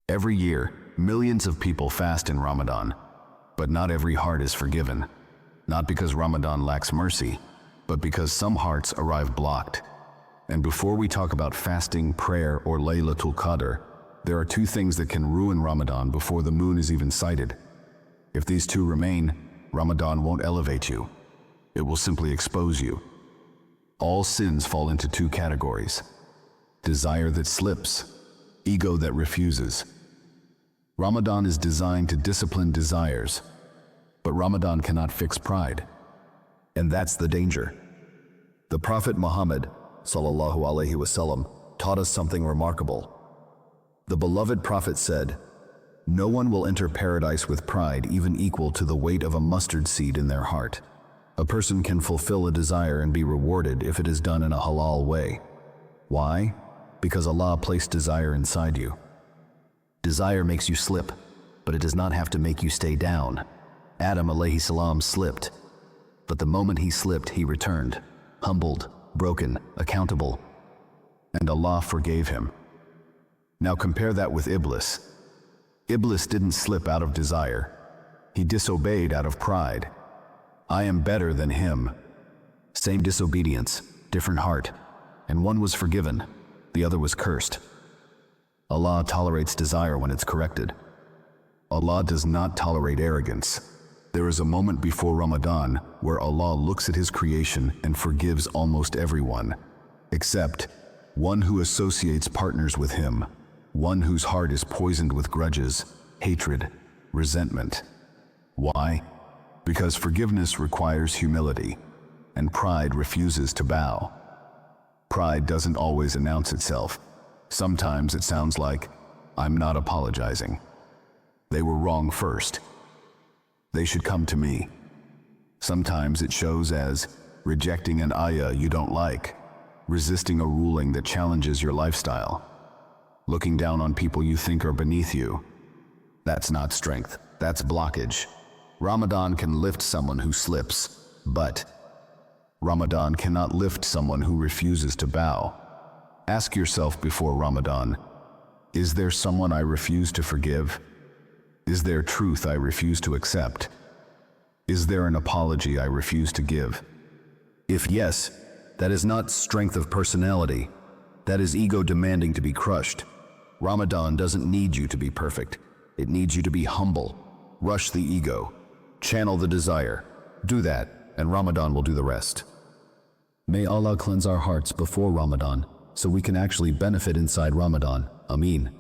Every year, millions of people fast in Ramadan, but not every heart is forgiven. Not because Ramadan lacks mercy, but because some hearts arrive blocked. And before we talk about fasting, prayer, or Laylatul Qadr, there are two things that can ruin Ramadan before the moon is even sighted. If these two remain, Ramadan won't elevate you. It will simply expose you. All sins fall into two categories: desire that slips, ego that refuses. Ramadan is designed to discipline desires, but Ramadan cannot fix pride. And that's the danger. The Prophet Muhammad sallallahu alaihi wasallam taught us something remarkable. The beloved Prophet said, "No one will enter paradise with pride even equal to the weight of a mustard seed in their heart." A person can fulfill a desire and be rewarded if it is done in a halal way. Why? Because Allah placed desire inside you. Desire makes you slip, but it does not have to make you stay down. Adam alayhi salam slipped, but the moment he slipped, he returned, humbled, broken, accountable, and Allah forgave him. Now compare that with Iblis. Iblis didn't slip out of desire. He disobeyed out of pride. I am better than him. Same disobedience, different heart, and one was forgiven, the other was cursed. Allah tolerates desire when it's corrected. Allah does not tolerate arrogance. There is a moment before Ramadan where Allah looks at His creation and forgives almost everyone, except one who associates partners with Him, one whose heart is poisoned with grudges, hatred, resentment. Why? Because forgiveness requires humility, and pride refuses to bow. Pride doesn't always announce itself. Sometimes it sounds like, "I'm not apologizing. They were wrong first. They should come to me." Sometimes it shows as rejecting an ayah you don't like, resisting a ruling that challenges your lifestyle, looking down on people you think are beneath you. That's not strength, that's blockage. Ramadan can lift someone who slips, but Ramadan cannot lift someone who refuses to bow. Ask yourself before Ramadan, is there someone I refuse to forgive? Is there truth I refuse to accept? Is there an apology I refuse to give? If yes, that is not strength of personality. That is ego demanding to be crushed. Ramadan doesn't need you to be perfect. It needs you to be humble. Rush the ego. Channel the desire. Do that, and Ramadan will do the rest. May Allah cleanse our hearts before Ramadan, so we can actually benefit inside Ramadan. Ameen.